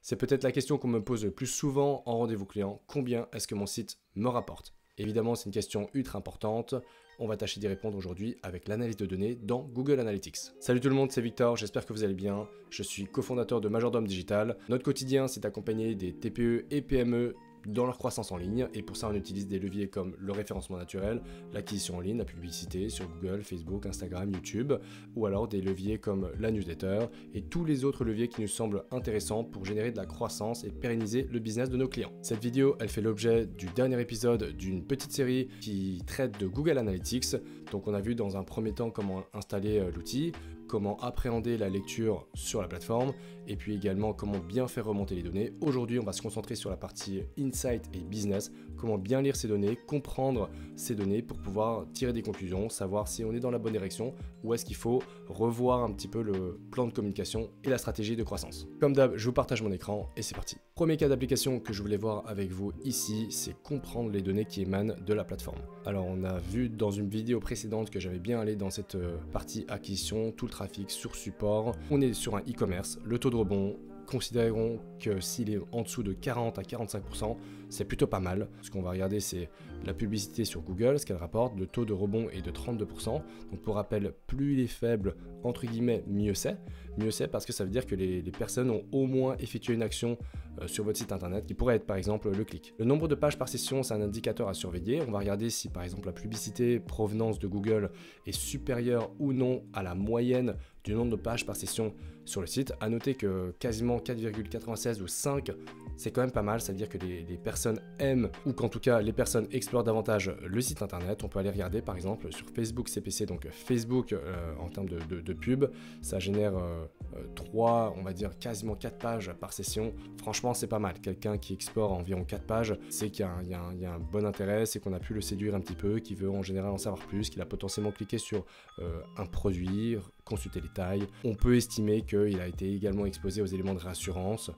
C'est peut-être la question qu'on me pose le plus souvent en rendez-vous client, combien est-ce que mon site me rapporte? Évidemment, c'est une question ultra importante. On va tâcher d'y répondre aujourd'hui avec l'analyse de données dans Google Analytics. Salut tout le monde, c'est Victor, j'espère que vous allez bien. Je suis cofondateur de Majordome Digital. Notre quotidien, c'est d'accompagner des TPE et PME dans leur croissance en ligne, et pour ça on utilise des leviers comme le référencement naturel, l'acquisition en ligne, la publicité sur Google, Facebook, Instagram, YouTube, ou alors des leviers comme la newsletter et tous les autres leviers qui nous semblent intéressants pour générer de la croissance et pérenniser le business de nos clients. Cette vidéo, elle fait l'objet du dernier épisode d'une petite série qui traite de Google Analytics. Donc on a vu dans un premier temps comment installer l'outil, comment appréhender la lecture sur la plateforme, et puis également comment bien faire remonter les données. Aujourd'hui, on va se concentrer sur la partie Insight et Business, comment bien lire ces données, comprendre ces données pour pouvoir tirer des conclusions, savoir si on est dans la bonne direction ou est-ce qu'il faut revoir un petit peu le plan de communication et la stratégie de croissance. Comme d'hab, je vous partage mon écran et c'est parti. Premier cas d'application que je voulais voir avec vous ici, c'est comprendre les données qui émanent de la plateforme. Alors on a vu dans une vidéo précédente que j'avais bien allé dans cette partie acquisition, tout le trafic sur support. On est sur un e-commerce, le taux de rebond, considérons que s'il est en dessous de 40 à 45%, c'est plutôt pas mal. Ce qu'on va regarder, c'est la publicité sur Google, ce qu'elle rapporte. Le taux de rebond est de 32%. Donc pour rappel, plus il est faible, entre guillemets, mieux c'est. Mieux c'est parce que ça veut dire que les personnes ont au moins effectué une action sur votre site internet, qui pourrait être par exemple le clic. Le nombre de pages par session, c'est un indicateur à surveiller. On va regarder si par exemple la publicité provenance de Google est supérieure ou non à la moyenne du nombre de pages par session sur le site. À noter que quasiment 4,96 ou 5, c'est quand même pas mal, c'est-à-dire que les personnes aiment, ou qu'en tout cas les personnes explorent davantage le site internet. On peut aller regarder par exemple sur Facebook CPC, donc Facebook en termes de pub, ça génère 3, on va dire quasiment 4 pages par session. Franchement, c'est pas mal. Quelqu'un qui explore environ 4 pages, c'est qu'il y a un bon intérêt, c'est qu'on a pu le séduire un petit peu, qui veut en général en savoir plus, qu'il a potentiellement cliqué sur un produit, consulter les tailles. On peut estimer qu'il a été également exposé aux éléments de réassurance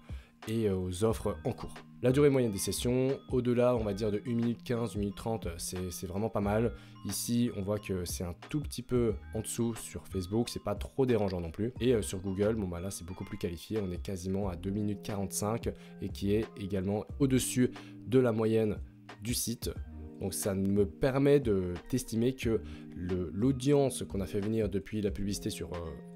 et aux offres en cours. La durée moyenne des sessions, au-delà, on va dire de 1 minute 15, 1 minute 30, c'est vraiment pas mal. Ici, on voit que c'est un tout petit peu en dessous sur Facebook, c'est pas trop dérangeant non plus. Et sur Google, bon bah là, c'est beaucoup plus qualifié, on est quasiment à 2 minutes 45 et qui est également au-dessus de la moyenne du site. Donc ça me permet d'estimer que l'audience qu'on a fait venir depuis la publicité sur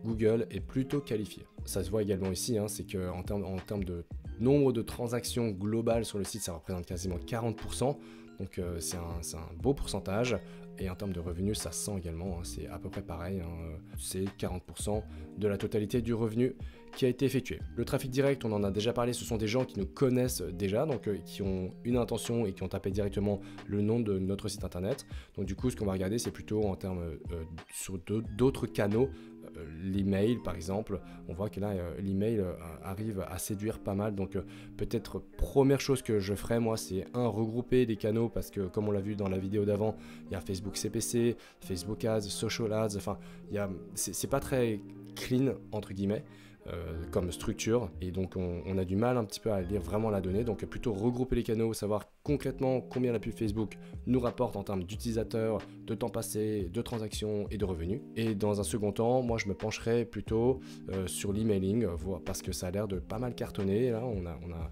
Google est plutôt qualifiée. Ça se voit également ici, hein, c'est qu'en termes de nombre de transactions globales sur le site, ça représente quasiment 40%. Donc c'est un beau pourcentage. Et en termes de revenus, ça se sent également, hein, c'est à peu près pareil, hein, c'est 40% de la totalité du revenu qui a été effectué. Le trafic direct, on en a déjà parlé, ce sont des gens qui nous connaissent déjà, donc qui ont une intention et qui ont tapé directement le nom de notre site internet. Donc du coup, ce qu'on va regarder, c'est plutôt en termes sur d'autres canaux. L'email par exemple, on voit que là l'email arrive à séduire pas mal, donc peut-être première chose que je ferais moi, c'est regrouper les canaux, parce que comme on l'a vu dans la vidéo d'avant, il y a Facebook CPC, Facebook Ads, Social Ads, enfin c'est pas très clean entre guillemets comme structure, et donc on a du mal un petit peu à lire vraiment la donnée. Donc plutôt regrouper les canaux, savoir concrètement combien la pub Facebook nous rapporte en termes d'utilisateurs, de temps passé, de transactions et de revenus. Et dans un second temps, moi je me pencherai plutôt sur l'emailing, parce que ça a l'air de pas mal cartonner. Là on a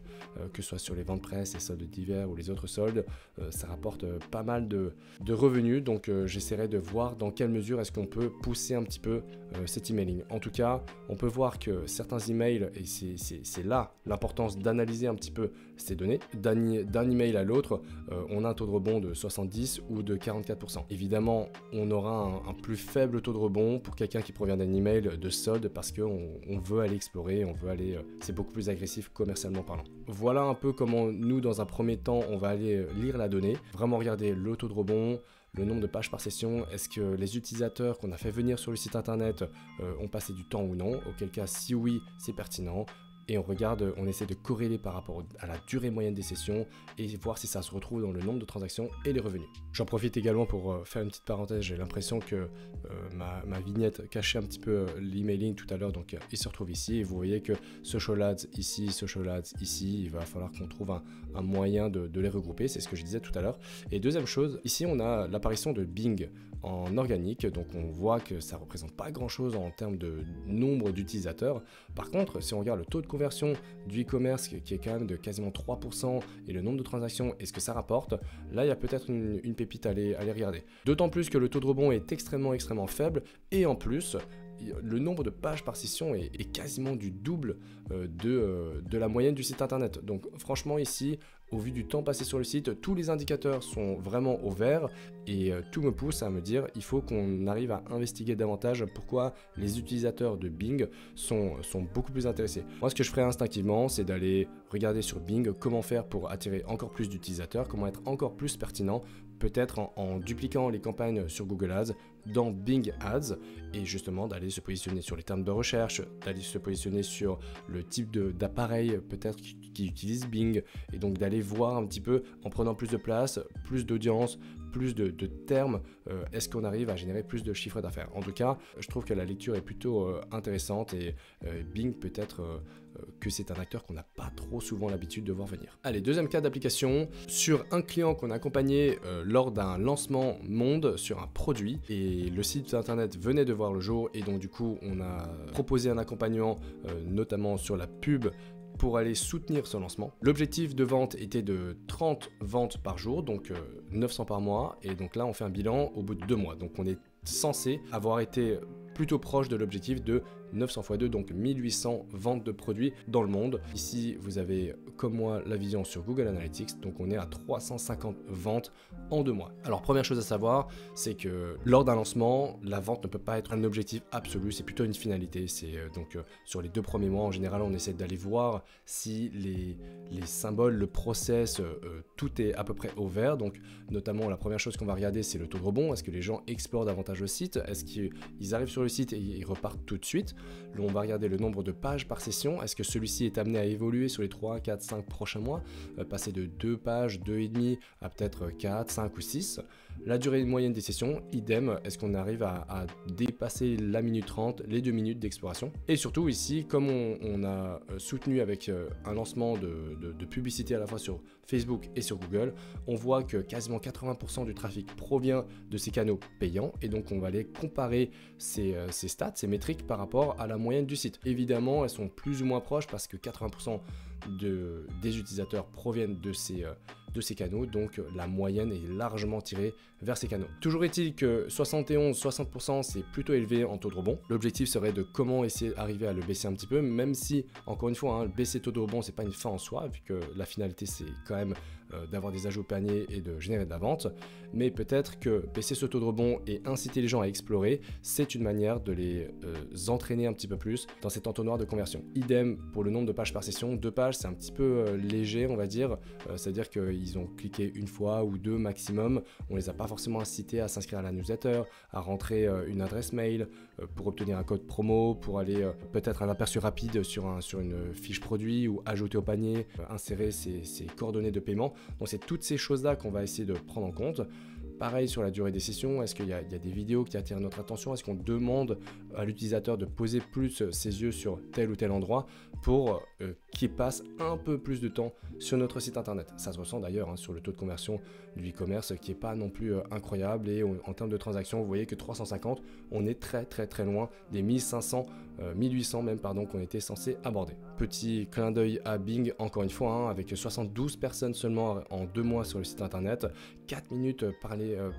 que ce soit sur les ventes presse, les soldes d'hiver ou les autres soldes, ça rapporte pas mal de revenus. Donc j'essaierai de voir dans quelle mesure est-ce qu'on peut pousser un petit peu cet emailing. En tout cas, on peut voir que certains emails, et c'est là l'importance d'analyser un petit peu ces données, d'un email à l'autre, on a un taux de rebond de 70 ou de 44%. Évidemment, on aura un plus faible taux de rebond pour quelqu'un qui provient d'un email de solde, parce qu'on veut aller explorer, on veut aller, c'est beaucoup plus agressif commercialement parlant. Voilà un peu comment nous, dans un premier temps, on va aller lire la donnée, vraiment regarder le taux de rebond, le nombre de pages par session, est-ce que les utilisateurs qu'on a fait venir sur le site internet ont passé du temps ou non, auquel cas si oui, c'est pertinent. Et on regarde, on essaie de corréler par rapport à la durée moyenne des sessions et voir si ça se retrouve dans le nombre de transactions et les revenus. J'en profite également pour faire une petite parenthèse. J'ai l'impression que ma vignette cachait un petit peu l'emailing tout à l'heure, donc il se retrouve ici. Et vous voyez que Social Ads ici, Social Ads ici, il va falloir qu'on trouve un moyen de les regrouper, c'est ce que je disais tout à l'heure. Et deuxième chose, ici on a l'apparition de Bing en organique, donc on voit que ça représente pas grand chose en termes de nombre d'utilisateurs. Par contre, si on regarde le taux de conversion du e-commerce qui est quand même de quasiment 3% et le nombre de transactions et ce que ça rapporte, là il y a peut-être une pépite à aller regarder. D'autant plus que le taux de rebond est extrêmement faible et en plus, le nombre de pages par session est quasiment du double de la moyenne du site internet. Donc franchement ici, au vu du temps passé sur le site, tous les indicateurs sont vraiment au vert et tout me pousse à me dire il faut qu'on arrive à investiguer davantage pourquoi les utilisateurs de Bing sont beaucoup plus intéressés. Moi ce que je ferais instinctivement, c'est d'aller regarder sur Bing comment faire pour attirer encore plus d'utilisateurs, comment être encore plus pertinent, peut-être en dupliquant les campagnes sur Google Ads dans Bing Ads et justement d'aller se positionner sur les termes de recherche, d'aller se positionner sur le type d'appareil peut-être qui utilise Bing et donc d'aller voir un petit peu en prenant plus de place, plus d'audience, plus de termes, est-ce qu'on arrive à générer plus de chiffre d'affaires. En tout cas, je trouve que la lecture est plutôt intéressante et Bing peut-être que c'est un acteur qu'on n'a pas trop souvent l'habitude de voir venir. Allez, deuxième cas d'application, sur un client qu'on a accompagné lors d'un lancement monde sur un produit et le site internet venait de voir le jour et donc du coup on a proposé un accompagnement notamment sur la pub pour aller soutenir ce lancement. L'objectif de vente était de 30 ventes par jour, donc 900 par mois, et donc là on fait un bilan au bout de 2 mois. Donc on est censé avoir été plutôt proche de l'objectif de 900 x 2, donc 1800 ventes de produits dans le monde. Ici, vous avez, comme moi, la vision sur Google Analytics, donc on est à 350 ventes en 2 mois. Alors, première chose à savoir, c'est que lors d'un lancement, la vente ne peut pas être un objectif absolu, c'est plutôt une finalité. C'est donc sur les 2 premiers mois, en général, on essaie d'aller voir si les symboles, le process, tout est à peu près au vert. Donc, notamment, la première chose qu'on va regarder, c'est le taux de rebond. Est-ce que les gens explorent davantage le site? Est-ce qu'ils arrivent sur le site et ils repartent tout de suite? Là, on va regarder le nombre de pages par session. Est-ce que celui-ci est amené à évoluer sur les 3, 4, 5 prochains mois, passer de 2 pages, 2,5 à peut-être 4, 5 ou 6. La durée moyenne des sessions, idem. Est-ce qu'on arrive à dépasser la minute 30, les 2 minutes d'exploration? Et surtout ici, comme on a soutenu avec un lancement de publicité à la fois sur Facebook et sur Google, on voit que quasiment 80% du trafic provient de ces canaux payants et donc on va aller comparer ces stats, ces métriques par rapport à la moyenne du site. Évidemment, elles sont plus ou moins proches parce que 80% des utilisateurs proviennent de ces canaux, donc la moyenne est largement tirée vers ces canaux. Toujours est-il que 71-60% c'est plutôt élevé en taux de rebond. L'objectif serait de comment essayer d'arriver à le baisser un petit peu, même si, encore une fois, baisser le taux de rebond c'est pas une fin en soi, vu que la finalité c'est quand même d'avoir des ajouts au panier et de générer de la vente, mais peut-être que baisser ce taux de rebond et inciter les gens à explorer, c'est une manière de les entraîner un petit peu plus dans cet entonnoir de conversion. Idem pour le nombre de pages par session. 2 pages c'est un petit peu léger on va dire, c'est-à-dire qu'ils ont cliqué une fois ou 2 maximum, on les a pas forcément incités à s'inscrire à la newsletter, à rentrer une adresse mail pour obtenir un code promo, pour aller peut-être un aperçu rapide sur une fiche produit ou ajouter au panier, insérer ses coordonnées de paiement. Donc c'est toutes ces choses-là qu'on va essayer de prendre en compte. Pareil sur la durée des sessions, est-ce qu'il y a des vidéos qui attirent notre attention? Est-ce qu'on demande à l'utilisateur de poser plus ses yeux sur tel ou tel endroit pour qu'il passe un peu plus de temps sur notre site internet? Ça se ressent d'ailleurs sur le taux de conversion du e-commerce qui n'est pas non plus incroyable et en termes de transactions, vous voyez que 350, on est très loin des 1500, 1800 même pardon qu'on était censé aborder. Petit clin d'œil à Bing encore une fois, avec 72 personnes seulement en 2 mois sur le site internet, 4 minutes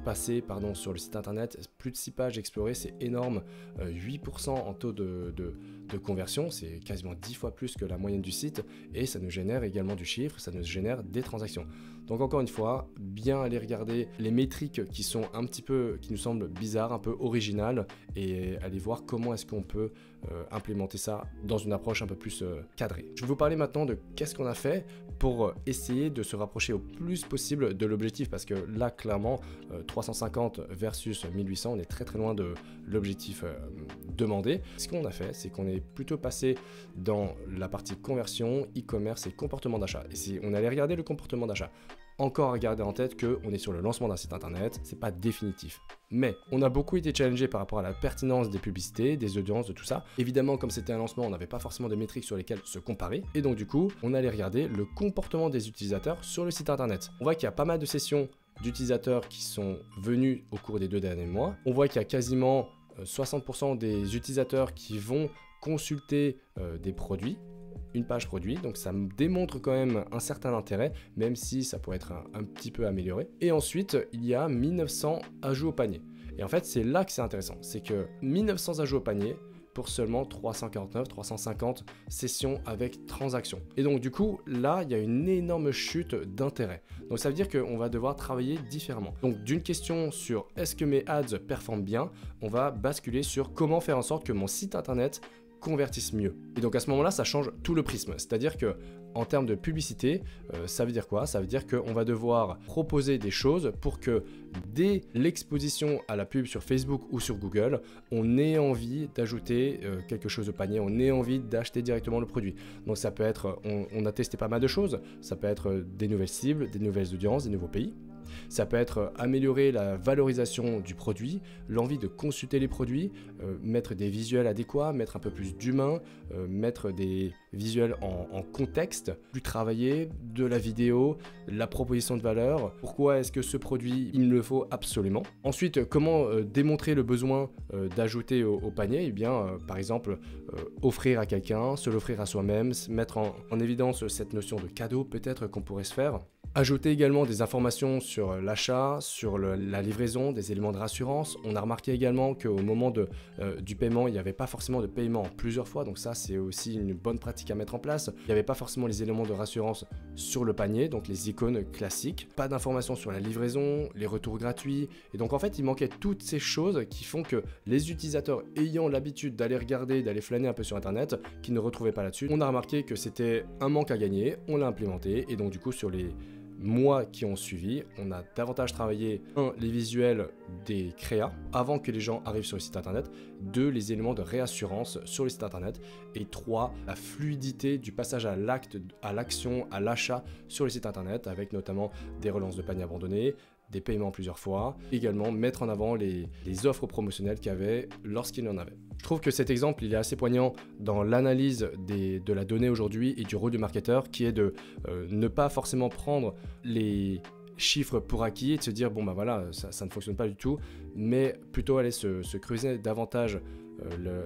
passées sur le site internet, plus de 6 pages explorées, c'est énorme, 8% en taux de conversion, c'est quasiment 10 fois plus que la moyenne du site et ça nous génère également du chiffre, ça nous génère des transactions. Donc encore une fois, bien aller regarder les métriques qui sont un petit peu, qui nous semblent bizarres, un peu originales et aller voir comment est-ce qu'on peut implémenter ça dans une approche un peu plus cadrée. Je vais vous parler maintenant de qu'est-ce qu'on a fait pour essayer de se rapprocher au plus possible de l'objectif parce que là clairement 350 versus 1800 on est très loin de l'objectif demandé. Ce qu'on a fait c'est qu'on est plutôt passé dans la partie conversion, e-commerce et comportement d'achat et si on allait regarder le comportement d'achat, encore à garder en tête qu'on est sur le lancement d'un site internet, c'est pas définitif. Mais on a beaucoup été challengé par rapport à la pertinence des publicités, des audiences, de tout ça. Évidemment, comme c'était un lancement, on n'avait pas forcément de métriques sur lesquelles se comparer. Et donc du coup, on allait regarder le comportement des utilisateurs sur le site internet. On voit qu'il y a pas mal de sessions d'utilisateurs qui sont venus au cours des 2 derniers mois. On voit qu'il y a quasiment 60% des utilisateurs qui vont consulter des produits une page produit, donc ça me démontre quand même un certain intérêt, même si ça pourrait être un petit peu amélioré. Et ensuite, il y a 1900 ajouts au panier. Et en fait, c'est là que c'est intéressant, c'est que 1900 ajouts au panier pour seulement 349, 350 sessions avec transactions. Et donc du coup, là, il y a une énorme chute d'intérêt. Donc ça veut dire qu'on va devoir travailler différemment. Donc d'une question sur est-ce que mes ads performent bien, on va basculer sur comment faire en sorte que mon site internet convertissent mieux. Et donc à ce moment-là, ça change tout le prisme. C'est-à-dire que en termes de publicité, ça veut dire quoi? Ça veut dire qu'on va devoir proposer des choses pour que dès l'exposition à la pub sur Facebook ou sur Google, on ait envie d'ajouter quelque chose au panier, on ait envie d'acheter directement le produit. Donc ça peut être, on a testé pas mal de choses, ça peut être des nouvelles cibles, des nouvelles audiences, des nouveaux pays. Ça peut être améliorer la valorisation du produit, l'envie de consulter les produits, mettre des visuels adéquats, mettre un peu plus d'humain, mettre des visuels en contexte, plus travailler, de la vidéo, la proposition de valeur, pourquoi est-ce que ce produit, il me le faut absolument. Ensuite, comment démontrer le besoin d'ajouter au panier? Eh bien, par exemple, offrir à quelqu'un, se l'offrir à soi-même, mettre en évidence cette notion de cadeau peut-être qu'on pourrait se faire. Ajouter également des informations sur l'achat, sur la livraison, des éléments de rassurance. On a remarqué également qu'au moment du paiement, il n'y avait pas forcément de paiement en plusieurs fois, donc ça c'est aussi une bonne pratique à mettre en place. Il n'y avait pas forcément les éléments de rassurance sur le panier, donc les icônes classiques. Pas d'informations sur la livraison, les retours gratuits. Et donc en fait, il manquait toutes ces choses qui font que les utilisateurs ayant l'habitude d'aller regarder, d'aller flâner un peu sur Internet, qui ne retrouvaient pas là-dessus, on a remarqué que c'était un manque à gagner, on l'a implémenté, et donc du coup sur les mois qui ont suivi, on a davantage travaillé, 1, les visuels des créas avant que les gens arrivent sur le site internet, 2, les éléments de réassurance sur le site internet, et 3, la fluidité du passage à l'acte, à l'action, à l'achat sur le site internet, avec notamment des relances de panier abandonnés, des paiements plusieurs fois, également mettre en avant les offres promotionnelles qu'il y avait lorsqu'il y en avait. Je trouve que cet exemple il est assez poignant dans l'analyse de la donnée aujourd'hui et du rôle du marketeur, qui est de ne pas forcément prendre les chiffres pour acquis et de se dire bon bah voilà ça ne fonctionne pas du tout, mais plutôt aller se creuser davantage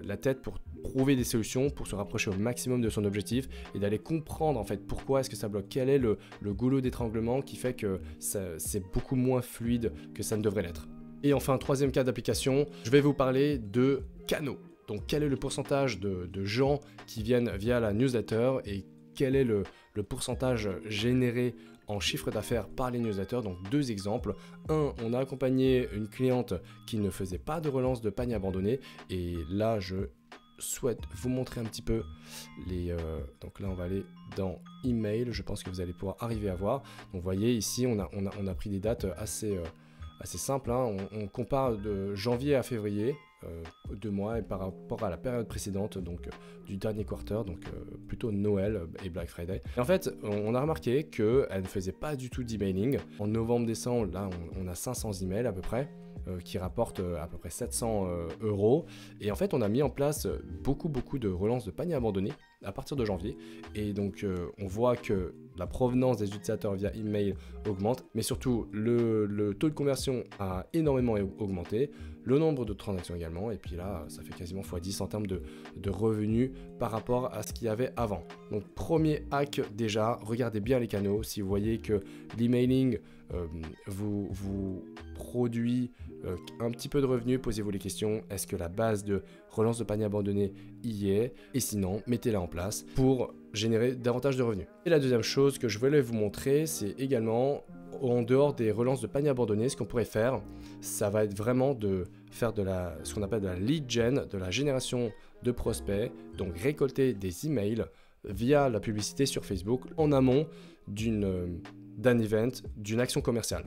la tête pour trouver des solutions, pour se rapprocher au maximum de son objectif et d'aller comprendre en fait pourquoi est-ce que ça bloque, quel est le goulot d'étranglement qui fait que c'est beaucoup moins fluide que ça ne devrait l'être. Et enfin, troisième cas d'application, je vais vous parler de canaux. Donc quel est le pourcentage de gens qui viennent via la newsletter et quel est le pourcentage généré en chiffre d'affaires par les newsletters. Donc 2 exemples. 1, on a accompagné une cliente qui ne faisait pas de relance de panier abandonné, et là je souhaite vous montrer un petit peu donc là on va aller dans email, je pense que vous allez pouvoir arriver à voir. Donc vous voyez ici on a pris des dates assez simples, hein. On compare de janvier à février, 2 mois, et par rapport à la période précédente, donc du dernier quarter, donc plutôt Noël et Black Friday. Et en fait, on a remarqué qu'elle ne faisait pas du tout d'emailing. En novembre-décembre, là, on a 500 emails à peu près, qui rapportent à peu près 700 €. Et en fait, on a mis en place beaucoup de relances de panier abandonné à partir de janvier. Et donc, on voit que la provenance des utilisateurs via email augmente, mais surtout le taux de conversion a énormément augmenté, le nombre de transactions également, et puis là, ça fait quasiment x10 en termes de revenus par rapport à ce qu'il y avait avant. Donc, premier hack déjà, regardez bien les canaux. Si vous voyez que l'emailing vous produit un petit peu de revenus, posez-vous les questions, est-ce que la base de relance de panier abandonné y est? Et sinon, mettez-la en place pour générer davantage de revenus. Et la deuxième chose que je voulais vous montrer, c'est également, en dehors des relances de panier abandonné, ce qu'on pourrait faire, ça va être vraiment de faire ce qu'on appelle de la lead gen, de la génération de prospects, donc récolter des emails via la publicité sur Facebook en amont d'un event, d'une action commerciale.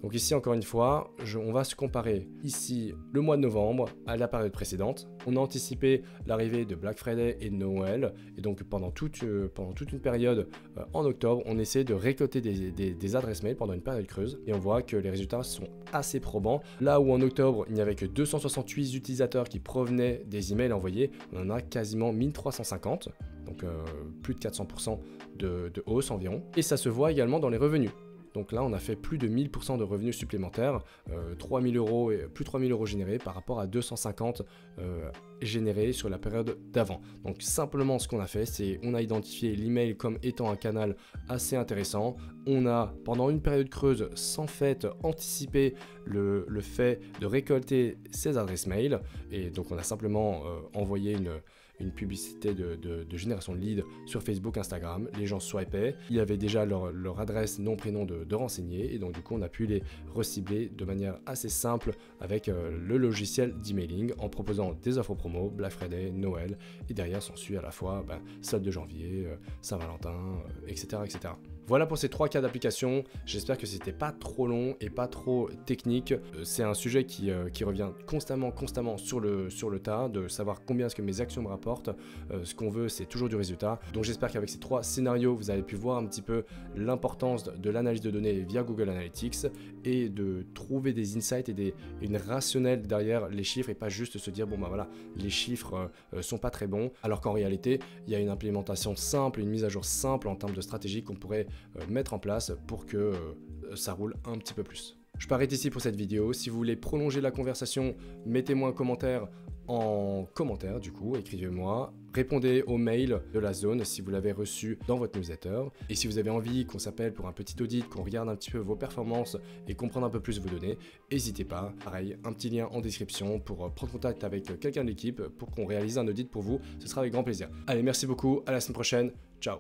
Donc ici, encore une fois, on va se comparer ici le mois de novembre à la période précédente. On a anticipé l'arrivée de Black Friday et de Noël. Et donc pendant toute une période en octobre, on essaie de récolter des adresses mail pendant une période creuse. Et on voit que les résultats sont assez probants. Là où en octobre, il n'y avait que 268 utilisateurs qui provenaient des emails envoyés, on en a quasiment 1350. Donc plus de 400% de hausse environ. Et ça se voit également dans les revenus. Donc là, on a fait plus de 1000% de revenus supplémentaires, 3000 euros et plus 3000 euros générés par rapport à 250 générés sur la période d'avant. Donc simplement ce qu'on a fait, c'est on a identifié l'email comme étant un canal assez intéressant. On a pendant une période creuse sans fait anticipé le fait de récolter ces adresses mail, et donc on a simplement envoyé une publicité de génération de leads sur Facebook, Instagram. Les gens swipaient, il y avait déjà leur adresse, nom, prénom de renseigner, et donc du coup on a pu les recibler de manière assez simple avec le logiciel d'emailing en proposant des offres promo, Black Friday, Noël, et derrière s'ensuit à la fois solde de janvier, Saint-Valentin, etc., etc. Voilà pour ces 3 cas d'application. J'espère que c'était pas trop long et pas trop technique. C'est un sujet qui revient constamment sur le tas, de savoir combien est-ce que mes actions me rapportent. Ce qu'on veut, c'est toujours du résultat. Donc j'espère qu'avec ces 3 scénarios, vous avez pu voir un petit peu l'importance de l'analyse de données via Google Analytics et de trouver des insights et une rationnelle derrière les chiffres, et pas juste se dire bon bah voilà, les chiffres sont pas très bons, alors qu'en réalité, il y a une implémentation simple, une mise à jour simple en termes de stratégie qu'on pourrait mettre en place pour que ça roule un petit peu plus. Je m'arrête ici pour cette vidéo. Si vous voulez prolonger la conversation, mettez-moi un commentaire du coup, écrivez-moi, répondez au mail de la zone si vous l'avez reçu dans votre newsletter, et si vous avez envie qu'on s'appelle pour un petit audit, qu'on regarde un petit peu vos performances et comprendre un peu plus vos données, n'hésitez pas, pareil, un petit lien en description pour prendre contact avec quelqu'un de l'équipe pour qu'on réalise un audit pour vous, ce sera avec grand plaisir. Allez, merci beaucoup, à la semaine prochaine, ciao.